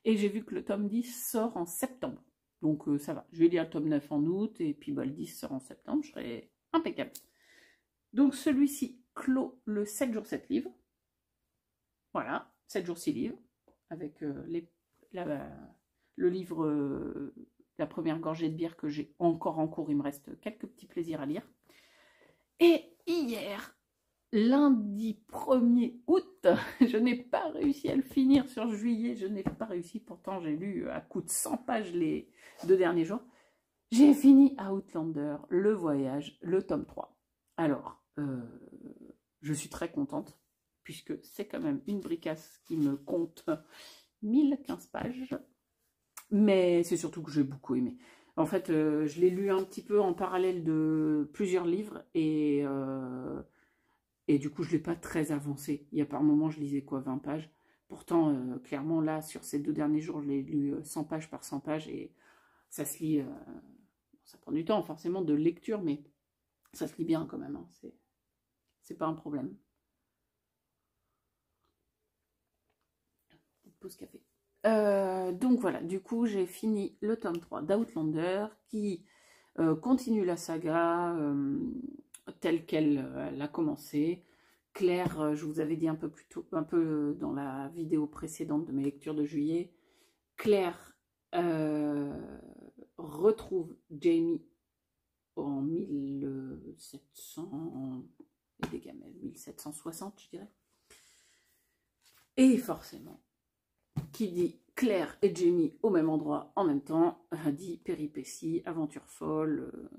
Et j'ai vu que le tome 10 sort en septembre. Donc, ça va. Je vais lire le tome 9 en août et puis le 10 sort en septembre. Je serai impeccable. Donc, celui-ci clôt le 7 jours 7 livres. Voilà, 7 jours 6 livres. Avec le livre, la première gorgée de bière que j'ai encore en cours. Il me reste quelques petits plaisirs à lire. Et hier, lundi 1er août, je n'ai pas réussi à le finir sur juillet. Je n'ai pas réussi, pourtant j'ai lu à coup de 100 pages les 2 derniers jours. J'ai fini Outlander, le voyage, le tome 3. Alors, je suis très contente, puisque c'est quand même une bricasse qui me compte 1015 pages, mais c'est surtout que j'ai beaucoup aimé. En fait, je l'ai lu un petit peu en parallèle de plusieurs livres, et du coup, je ne l'ai pas très avancé. Il y a par moments, je lisais quoi, 20 pages. Pourtant, clairement, là, sur ces 2 derniers jours, je l'ai lu 100 pages par 100 pages, et ça se lit, ça prend du temps, forcément, de lecture, mais ça se lit bien quand même, hein. C'est pas un problème. Pause café. Donc voilà, du coup j'ai fini le tome 3 d'Outlander qui continue la saga telle qu'elle a commencé. Claire, je vous avais dit un peu plus tôt, un peu dans la vidéo précédente de mes lectures de juillet, Claire retrouve Jamie en 1700, des gamelles, 1760 je dirais. Et forcément, qui dit Claire et Jamie au même endroit en même temps, dit péripéties, aventure folle,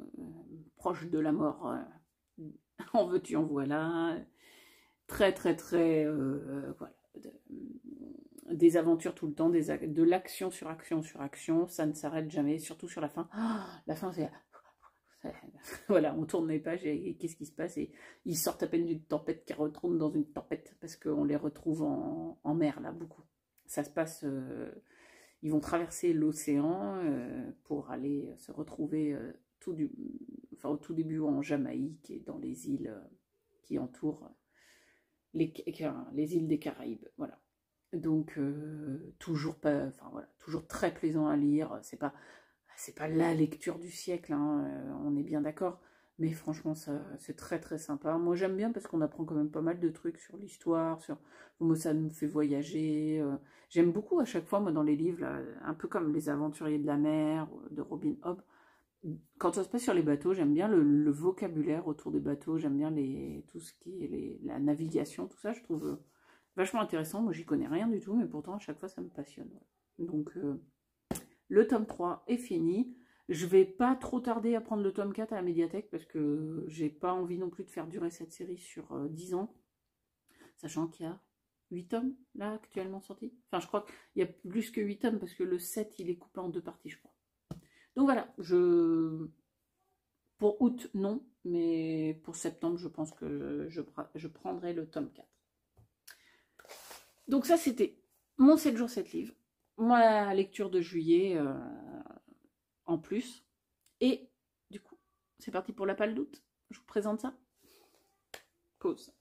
proche de la mort, en veux-tu, en voilà, très voilà, des aventures tout le temps, de l'action sur action sur action, ça ne s'arrête jamais, surtout sur la fin. La fin c'est... Voilà, on tourne les pages et qu'est-ce qui se passe? Et ils sortent à peine d'une tempête qui retourne dans une tempête parce qu'on les retrouve en mer là, beaucoup. Ça se passe, ils vont traverser l'océan pour aller se retrouver au tout début en Jamaïque et dans les îles qui entourent les îles des Caraïbes. Voilà. Donc toujours pas, voilà, toujours très plaisant à lire. C'est pas la lecture du siècle, hein, on est bien d'accord. Mais franchement, c'est très sympa. Moi, j'aime bien parce qu'on apprend quand même pas mal de trucs sur l'histoire, moi, ça nous fait voyager. J'aime beaucoup à chaque fois, moi, dans les livres, là, un peu comme Les Aventuriers de la mer, de Robin Hobb. Quand ça se passe sur les bateaux, j'aime bien le vocabulaire autour des bateaux. J'aime bien tout ce qui est la navigation, tout ça, je trouve vachement intéressant. Moi, j'y connais rien du tout, mais pourtant, à chaque fois, ça me passionne. Donc, le tome 3 est fini. Je vais pas trop tarder à prendre le tome 4 à la médiathèque parce que j'ai pas envie non plus de faire durer cette série sur 10 ans. Sachant qu'il y a 8 tomes là actuellement sortis. Enfin, je crois qu'il y a plus que 8 tomes parce que le 7 il est coupé en 2 parties, je crois. Donc voilà, pour août, non, mais pour septembre, je pense que je prendrai le tome 4. Donc ça, c'était mon 7 jours 7 livres. Ma lecture de juillet en plus. Et du coup, c'est parti pour la palle d'août. Je vous présente ça. Pause.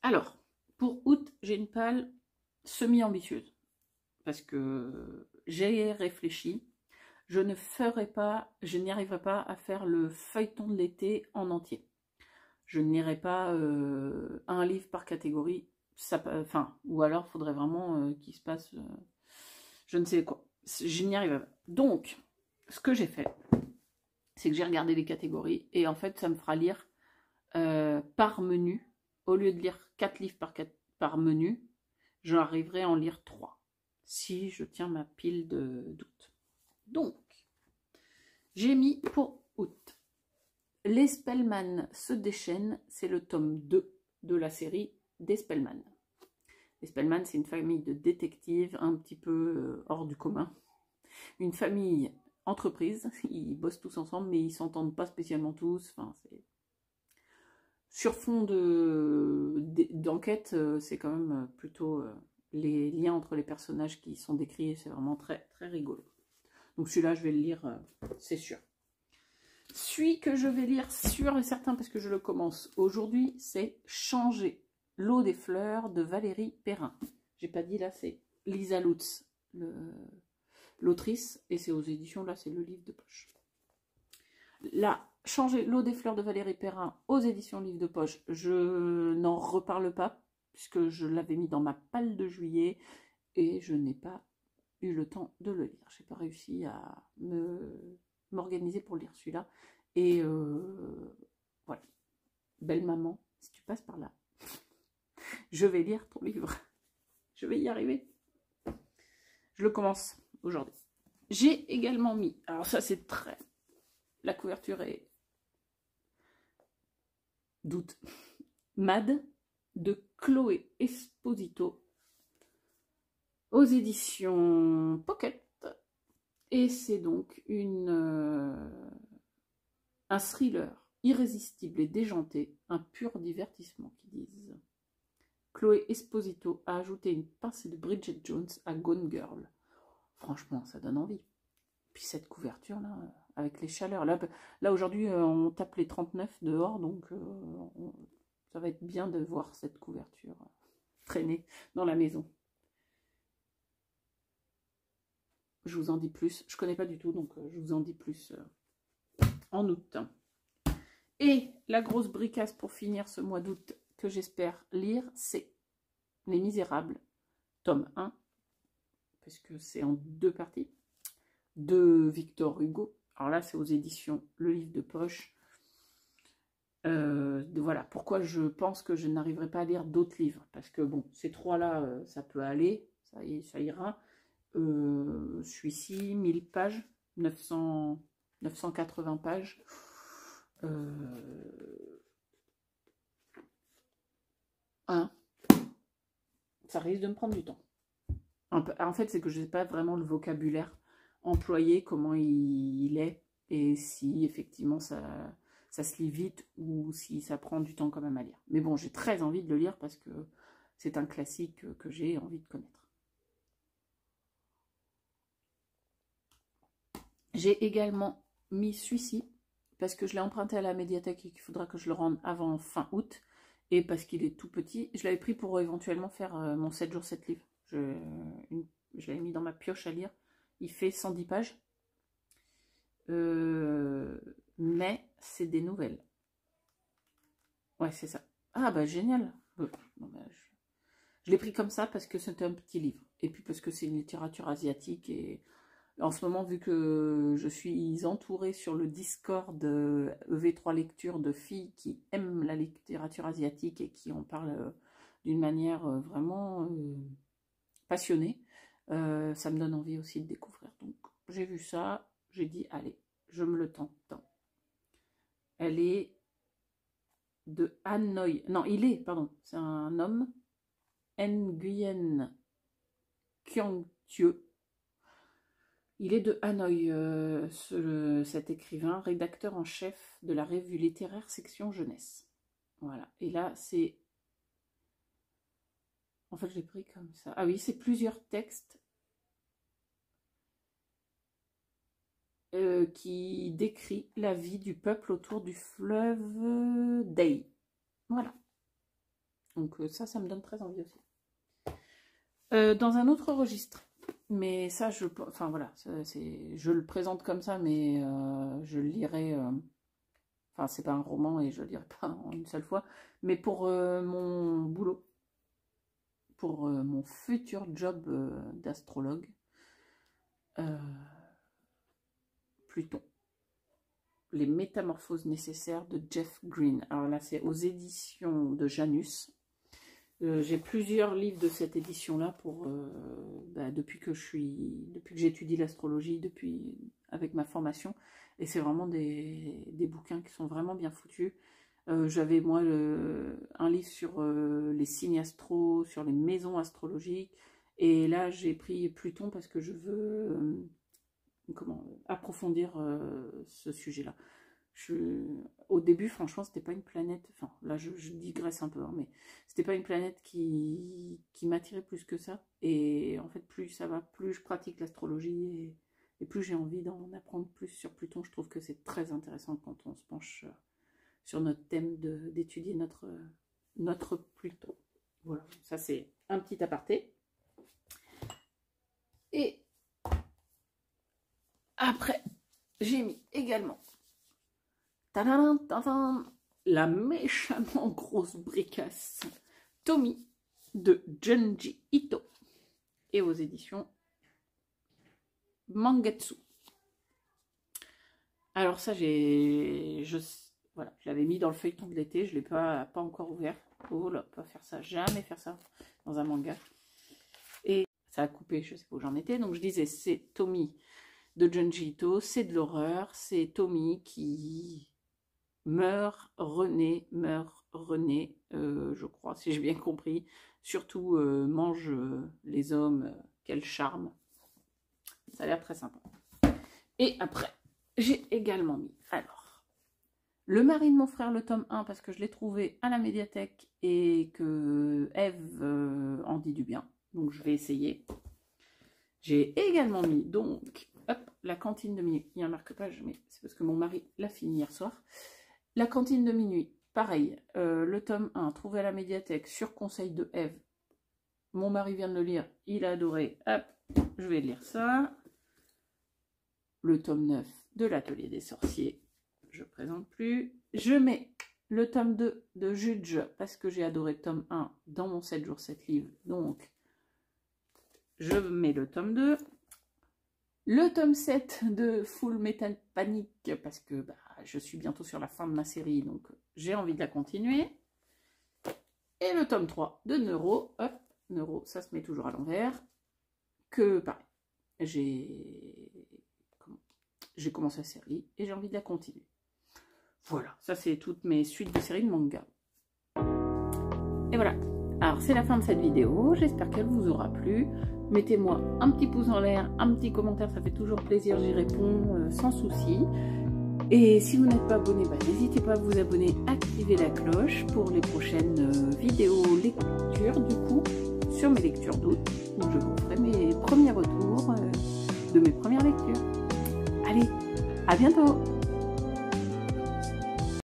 Alors, pour août, j'ai une palle semi-ambitieuse. Parce que j'ai réfléchi. Je n'y arriverai pas à faire le feuilleton de l'été en entier. Je n'irai pas un livre par catégorie. ça, enfin, ou alors il faudrait vraiment qu'il se passe je ne sais quoi. Je n'y arrive pas. Donc, ce que j'ai fait, c'est que j'ai regardé les catégories et en fait, ça me fera lire par menu. Au lieu de lire 4 livres par menu, j'arriverai à en lire 3 si je tiens ma pile d'août. Donc, j'ai mis pour août. Les Spellman se déchaînent, c'est le tome 2 de la série des Spellman. Les Spellman, c'est une famille de détectives un petit peu hors du commun. Une famille entreprise, ils bossent tous ensemble, mais ils s'entendent pas spécialement tous. Enfin, sur fond d'enquête, c'est quand même plutôt les liens entre les personnages qui sont décrits, c'est vraiment très, très rigolo. Donc celui-là, je vais le lire, c'est sûr. Celui que je vais lire sûr et certain, parce que je le commence aujourd'hui, c'est Changer l'eau des fleurs de Valérie Perrin. J'ai pas dit là, c'est Lisa Lutz, l'autrice, et c'est aux éditions, là c'est le livre de poche. Là, Changer l'eau des fleurs de Valérie Perrin aux éditions livre de poche, je n'en reparle pas, puisque je l'avais mis dans ma palle de juillet, et je n'ai pas eu le temps de le lire. J'ai pas réussi à m'organiser pour lire celui-là. Et voilà. Belle maman, si tu passes par là, je vais lire ton livre. Je vais y arriver. Je le commence aujourd'hui. J'ai également mis, alors ça c'est très... La couverture est d'août. Mad de Chloé Esposito aux éditions Pocket. Et c'est donc un thriller irrésistible et déjanté, un pur divertissement qui disent. Chloé Esposito a ajouté une pincée de Bridget Jones à Gone Girl. Franchement, ça donne envie. Puis cette couverture là, avec les chaleurs. Là aujourd'hui, on tape les 39 dehors, donc ça va être bien de voir cette couverture traîner dans la maison. Je vous en dis plus. Je connais pas du tout, donc je vous en dis plus en août. Et la grosse bricasse pour finir ce mois d'août que j'espère lire, c'est Les Misérables, tome 1, parce que c'est en 2 parties, de Victor Hugo. Alors là, c'est aux éditions Le Livre de Poche. Voilà, pourquoi je pense que je n'arriverai pas à lire d'autres livres. Parce que bon, ces 3-là, ça peut aller, ça ira. Celui-ci, 1000 pages, 980 pages. Ça risque de me prendre du temps. En fait, c'est que je ne sais pas vraiment le vocabulaire employé, comment il est, et si effectivement ça se lit vite ou si ça prend du temps quand même à lire. Mais bon, j'ai très envie de le lire parce que c'est un classique que j'ai envie de connaître. J'ai également mis celui-ci parce que je l'ai emprunté à la médiathèque et qu'il faudra que je le rende avant fin août. Et parce qu'il est tout petit, je l'avais pris pour éventuellement faire mon 7 jours 7 livres. Je l'avais mis dans ma pioche à lire. Il fait 110 pages. Mais c'est des nouvelles. Ouais, c'est ça. Ah bah génial. Bon, bah, je l'ai pris comme ça parce que c'était un petit livre. Et puis parce que c'est une littérature asiatique. Et en ce moment, vu que je suis entourée sur le Discord EV3 Lecture de filles qui aiment la littérature asiatique et qui en parlent d'une manière vraiment passionnée, ça me donne envie aussi de découvrir. Donc j'ai vu ça, j'ai dit allez, je me le tente. Elle est de Hanoï. Non, il est, pardon, c'est un homme. Nguyen Kiong Thieu. Il est de Hanoï, cet écrivain, rédacteur en chef de la revue littéraire section jeunesse. Voilà, et là c'est... En fait, je l'ai pris comme ça. Ah oui, c'est plusieurs textes qui décrit la vie du peuple autour du fleuve Dei. Voilà. Donc ça me donne très envie aussi. Dans un autre registre, mais ça, enfin voilà, je le présente comme ça, mais je le lirai, enfin c'est pas un roman et je le lirai pas en une seule fois, mais pour mon boulot, pour mon futur job d'astrologue. Pluton. Les métamorphoses nécessaires de Jeff Green. Alors là, c'est aux éditions de Janus. J'ai plusieurs livres de cette édition-là pour depuis que j'étudie l'astrologie, avec ma formation. Et c'est vraiment des bouquins qui sont vraiment bien foutus. J'avais moi un livre sur les signes astro, sur les maisons astrologiques. Et là, j'ai pris Pluton parce que je veux approfondir ce sujet-là. Au début, franchement, c'était pas une planète, enfin là je digresse un peu, hein, mais c'était pas une planète qui m'attirait plus que ça. Et en fait, plus ça va, plus je pratique l'astrologie et plus j'ai envie d'en apprendre plus sur Pluton. Je trouve que c'est très intéressant quand on se penche sur notre thème d'étudier notre Pluton. Voilà, ça c'est un petit aparté. Et après, j'ai mis également la méchamment grosse bricasse Tomie de Junji Ito et aux éditions Mangetsu. Alors ça, voilà, je l'avais mis dans le feuilleton de l'été, je ne l'ai pas encore ouvert. Oh là, pas faire ça, jamais faire ça dans un manga. Et ça a coupé, je sais pas où j'en étais. Donc je disais, c'est Tomie de Junji Ito, c'est de l'horreur, c'est Tomie qui meurt, renaît, je crois, si j'ai bien compris. Surtout mange les hommes, quel charme. Ça a l'air très sympa. Et après, j'ai également mis, alors, Le mari de mon frère, le tome 1, parce que je l'ai trouvé à la médiathèque et que Eve en dit du bien. Donc je vais essayer. J'ai également mis, donc, hop, La cantine de minuit. Il y a un marque-page, mais c'est parce que mon mari l'a fini hier soir. La cantine de minuit, pareil, le tome 1, trouvé à la médiathèque sur conseil de Eve. Mon mari vient de le lire, il a adoré. Hop, je vais lire ça. Le tome 9 de l'Atelier des Sorciers, je ne présente plus. Je mets le tome 2 de Judge, parce que j'ai adoré le tome 1 dans mon 7 jours 7 livres. Donc, je mets le tome 2. Le tome 7 de Full Metal Panic, parce que je suis bientôt sur la fin de ma série, donc j'ai envie de la continuer. Et le tome 3 de Neuro, hop, Neuro, ça se met toujours à l'envers, que pareil, j'ai commencé la série et j'ai envie de la continuer. Voilà, ça c'est toutes mes suites de séries de manga. Et voilà, alors c'est la fin de cette vidéo, j'espère qu'elle vous aura plu. Mettez-moi un petit pouce en l'air, un petit commentaire, ça fait toujours plaisir, j'y réponds sans souci. Et si vous n'êtes pas abonné, n'hésitez pas à vous abonner, activer la cloche pour les prochaines vidéos lecture, du coup, sur mes lectures d'août, où je vous ferai mes premiers retours de mes premières lectures. Allez, à bientôt!